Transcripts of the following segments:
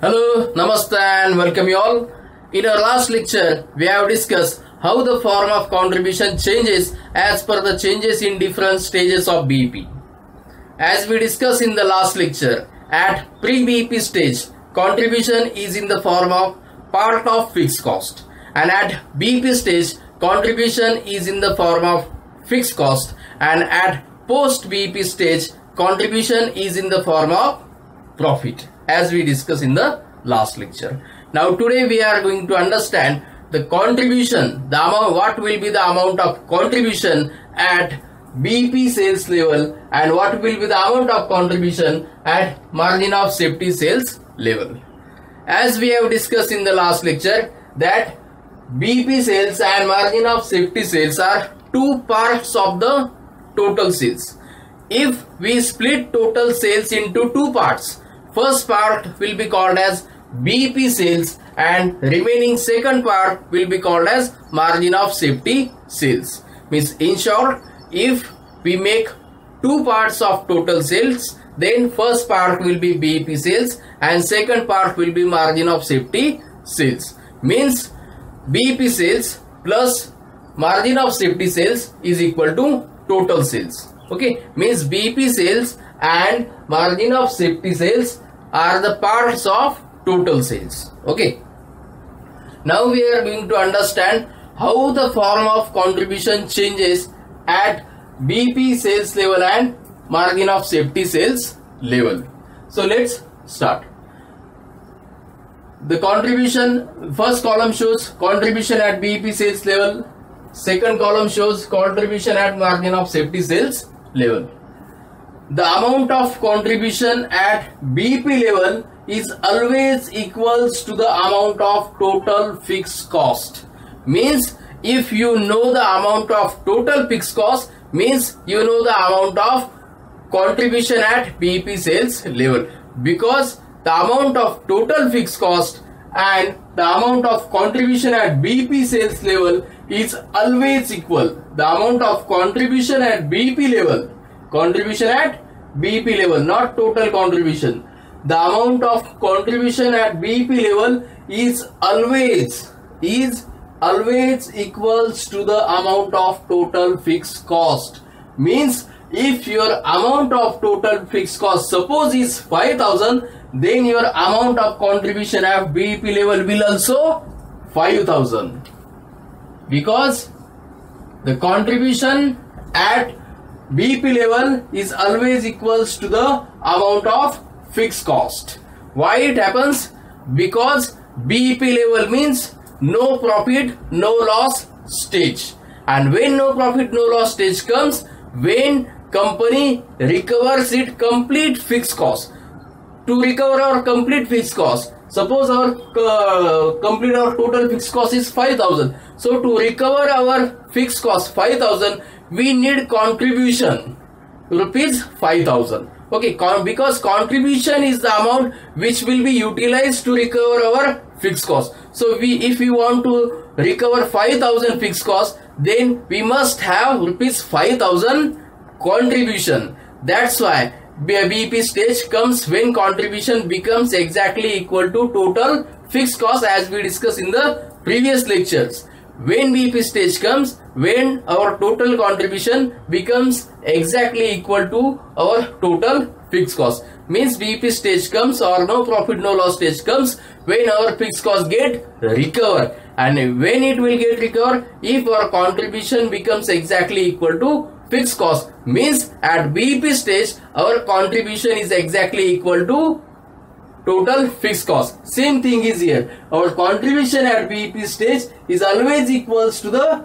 Hello, Namaste and welcome you all. In our last lecture, we have discussed how the form of contribution changes as per the changes in different stages of BEP. As we discussed in the last lecture, at pre-BEP stage, contribution is in the form of part of fixed cost, and at BEP stage, contribution is in the form of fixed cost, and at post-BEP stage, contribution is in the form of profit, as we discussed in the last lecture. Now today we are going to understand the contribution, the amount, what will be the amount of contribution at BEP sales level and what will be the amount of contribution at margin of safety sales level. As we have discussed in the last lecture that BEP sales and margin of safety sales are two parts of the total sales. If we split total sales into two parts, first part will be called as BEP sales and remaining second part will be called as margin of safety sales. Means in short, if we make two parts of total sales, then first part will be BEP sales and second part will be margin of safety sales. Means BEP sales plus margin of safety sales is equal to total sales. Okay, means BEP sales and margin of safety sales are the parts of total sales. Okay, now we are going to understand how the form of contribution changes at BEP sales level and margin of safety sales level. So let's start. The contribution, first column shows contribution at BEP sales level, second column shows contribution at margin of safety sales level. The amount of contribution at BEP level is always equals to the amount of total fixed cost. Means if you know the amount of total fixed cost, means you know the amount of contribution at BEP sales level, because the amount of total fixed cost and the amount of contribution at BEP sales level is always equal. The amount of contribution at BEP level, contribution at BEP level, not total contribution. The amount of contribution at BEP level is always equals to the amount of total fixed cost. Means if your amount of total fixed cost suppose is 5,000, then your amount of contribution at BEP level will also 5,000, because the contribution at BEP level is always equals to the amount of fixed cost. Why it happens? Because BEP level means no profit, no loss stage, and when no profit, no loss stage comes, when company recovers its complete fixed cost. To recover our complete fixed cost, suppose our total fixed cost is 5,000. So to recover our fixed cost 5,000, we need contribution rupees 5,000. Okay, because contribution is the amount which will be utilized to recover our fixed cost. So if we want to recover 5,000 fixed cost, then we must have rupees 5,000 contribution. That's why BEP stage comes when contribution becomes exactly equal to total fixed cost, as we discussed in the previous lectures. When BEP stage comes, when our total contribution becomes exactly equal to our total fixed cost. Means BEP stage comes, or no profit no loss stage comes, when our fixed cost get recovered. And when it will get recovered, if our contribution becomes exactly equal to fixed cost, means at BEP stage our contribution is exactly equal to total fixed cost. Same thing is here. Our contribution at BEP stage is always equals to the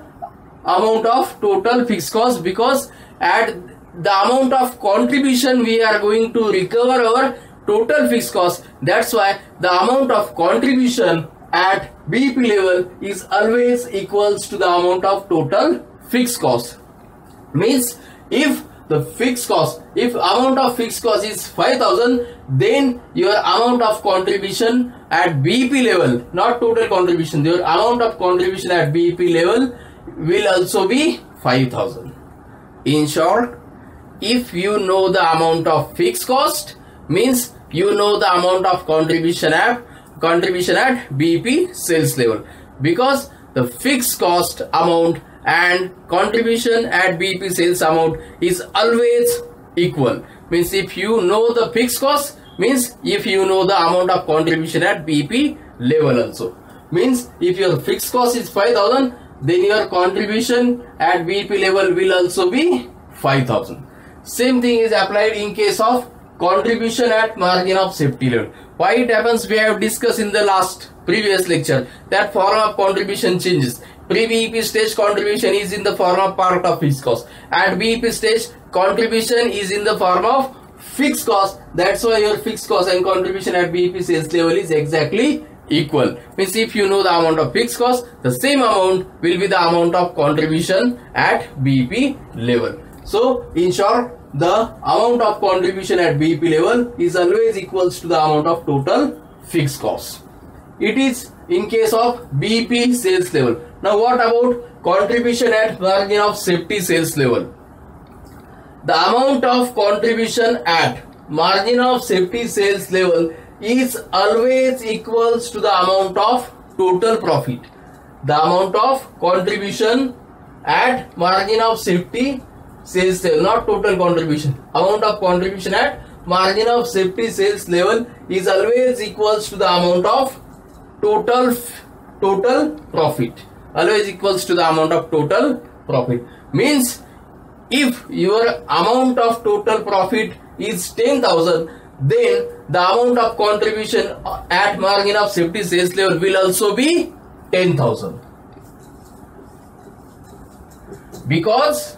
amount of total fixed cost, because at the amount of contribution we are going to recover our total fixed cost. That's why the amount of contribution at BEP level is always equals to the amount of total fixed cost. Means if the fixed cost, if amount of fixed cost is 5,000, then your amount of contribution at BEP level, not total contribution, your amount of contribution at BEP level will also be 5,000. In short, if you know the amount of fixed cost, means you know the amount of contribution at contribution at BEP sales level, because the fixed cost amount and contribution at BEP sales amount is always equal. Means if you know the fixed cost, means if you know the amount of contribution at BEP level also. Means if your fixed cost is 5,000, then your contribution at BEP level will also be 5,000. Same thing is applied in case of contribution at margin of safety level. Why it happens, we have discussed in the previous lecture that form of contribution changes. Pre-BEP stage contribution is in the form of part of fixed cost. At BEP stage contribution is in the form of fixed cost. That's why your fixed cost and contribution at BEP sales level is exactly equal. Means if you know the amount of fixed cost, the same amount will be the amount of contribution at BEP level. So in short, the amount of contribution at BEP level is always equals to the amount of total fixed cost. It is in case of BEP sales level. Now what about contribution at margin of safety sales level? The amount of contribution at margin of safety sales level is always equals to the amount of total profit. The amount of contribution at margin of safety sales level, not total contribution. Amount of contribution at margin of safety sales level is always equals to the amount of total profit. Always equals to the amount of total profit. Means if your amount of total profit is 10,000, then the amount of contribution at margin of safety sales level will also be 10,000. Because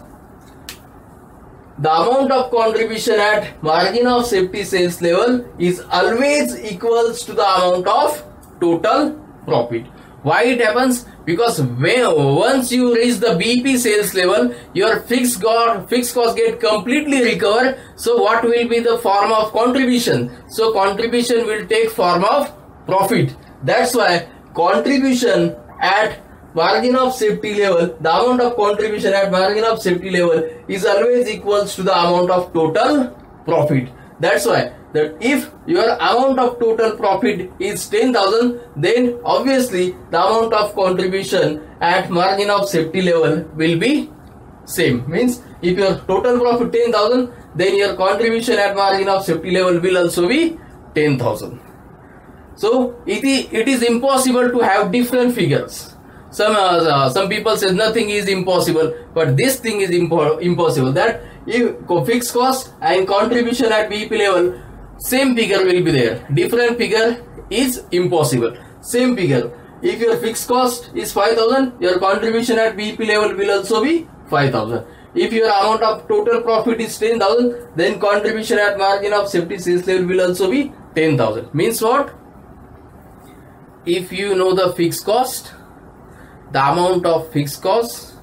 the amount of contribution at margin of safety sales level is always equals to the amount of total profit. Why it happens? Because once you reach the BEP sales level, your fixed cost get completely recovered. So what will be the form of contribution? So contribution will take form of profit. That's why contribution at margin of safety level, the amount of contribution at margin of safety level is always equals to the amount of total profit. That's why that if your amount of total profit is 10,000, then obviously the amount of contribution at margin of safety level will be same. Means if your total profit 10,000, then your contribution at margin of safety level will also be 10,000. So it is impossible to have different figures. Some people say nothing is impossible, but this thing is impossible. That if fixed cost and contribution at BEP level, same figure will be there. Different figure is impossible. Same figure. If your fixed cost is 5,000, your contribution at BEP level will also be 5,000. If your amount of total profit is 10,000, then contribution at margin of safety sales level will also be 10,000. Means what? If you know the fixed cost, the amount of fixed cost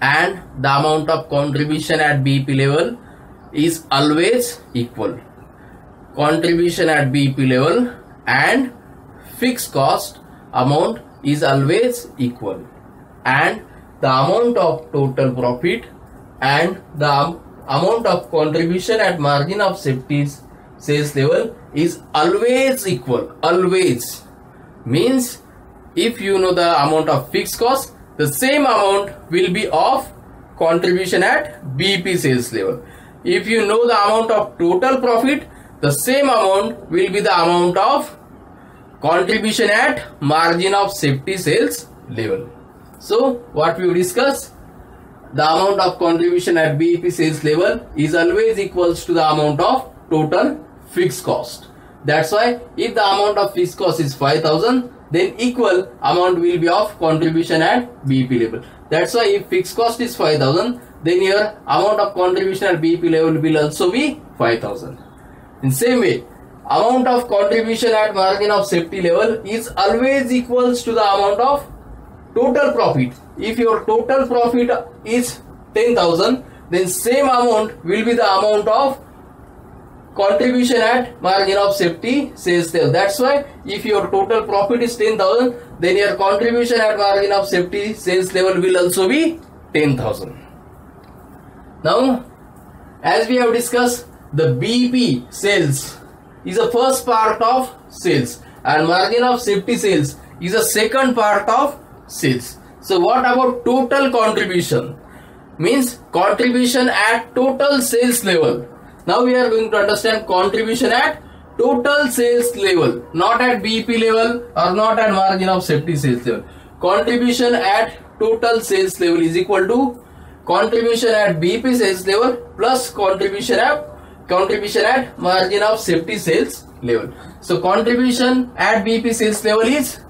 and the amount of contribution at BEP level is always equal. Contribution at BEP level and fixed cost amount is always equal, and the amount of total profit and the amount of contribution at margin of safety sales level is always equal. Always means if you know the amount of fixed cost, the same amount will be of contribution at BEP sales level. If you know the amount of total profit, the same amount will be the amount of contribution at margin of safety sales level. So what we discuss, the amount of contribution at BEP sales level is always equals to the amount of total fixed cost. That's why if the amount of fixed cost is 5,000, then equal amount will be of contribution at BEP level. That's why if fixed cost is 5,000, then your amount of contribution at BEP level will also be 5,000. In same way, amount of contribution at margin of safety level is always equals to the amount of total profit. If your total profit is 10,000, then same amount will be the amount of contribution at margin of safety sales level. That's why if your total profit is 10,000, then your contribution at margin of safety sales level will also be 10,000. Now, as we have discussed, the BEP sales is the first part of sales. and margin of safety sales is the second part of sales. So what about total contribution? Means contribution at total sales level. Now we are going to understand contribution at total sales level, not at BEP level or not at margin of safety sales level. Contribution at total sales level is equal to contribution at BEP sales level plus contribution at margin of safety sales level. So contribution at BEP sales level is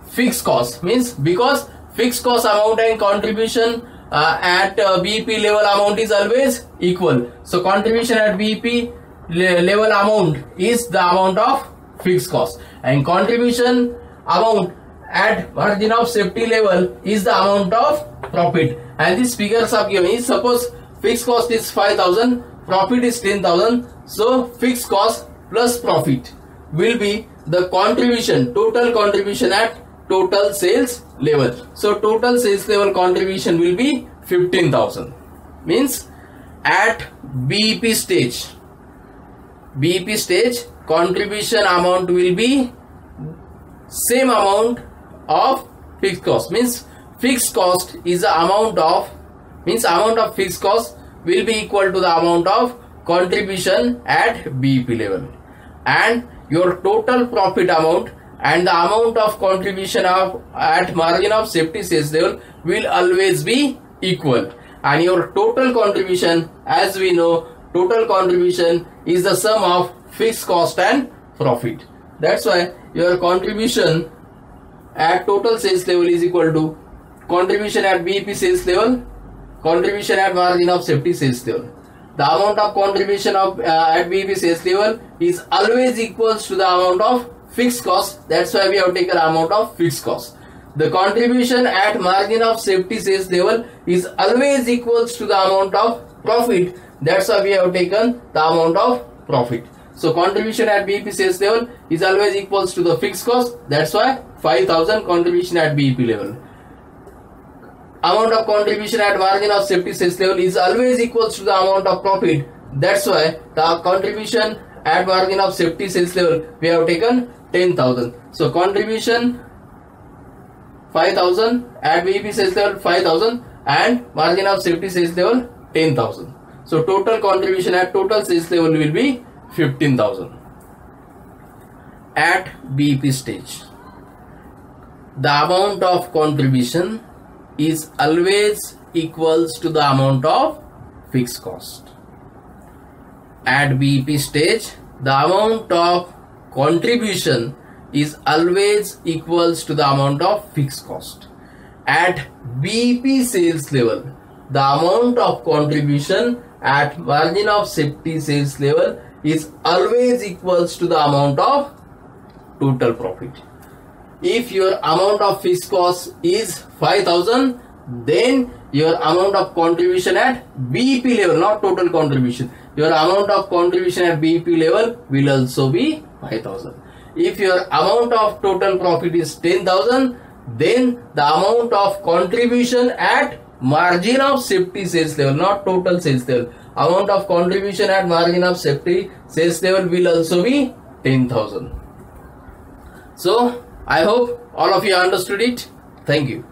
fixed cost, means because fixed cost amount and contribution at BEP level amount is always equal. So contribution at BEP level amount is the amount of fixed cost, and contribution amount at margin of safety level is the amount of profit. And these figures are given is, suppose fixed cost is 5,000, profit is 10,000. So fixed cost plus profit will be the contribution, total contribution at total sales level. So total sales level contribution will be 15,000. Means at BEP stage contribution amount will be same amount of fixed cost. Means fixed cost is the amount of, means amount of fixed cost will be equal to the amount of contribution at BEP level, and your total profit amount and the amount of contribution of at margin of safety sales level will always be equal. And your total contribution, as we know, total contribution is the sum of fixed cost and profit. That's why your contribution at total sales level is equal to contribution at BEP sales level, contribution at margin of safety sales level. The amount of contribution of at BEP sales level is always equals to the amount of fixed cost. That's why we have taken amount of fixed cost. The contribution at margin of safety sales level is always equals to the amount of profit. That's why we have taken the amount of profit. So contribution at BEP sales level is always equals to the fixed cost. That's why 5,000 contribution at BEP level. Amount of contribution at margin of safety sales level is always equals to the amount of profit. That's why the contribution at margin of safety sales level we have taken 10,000. So contribution 5,000 at BEP sales level 5,000 and margin of safety sales level 10,000. So total contribution at total sales level will be 15,000. At BEP stage, the amount of contribution is always equals to the amount of fixed cost. At BEP stage, the amount of contribution is always equals to the amount of fixed cost. At BEP sales level, the amount of contribution at margin of safety sales level is always equals to the amount of total profit. If your amount of fixed cost is 5,000, then your amount of contribution at BEP level, not total contribution, your amount of contribution at BEP level will also be 5,000. If your amount of total profit is 10,000, then the amount of contribution at margin of safety sales level, not total sales level, amount of contribution at margin of safety sales level will also be 10,000. So I hope all of you understood it. Thank you.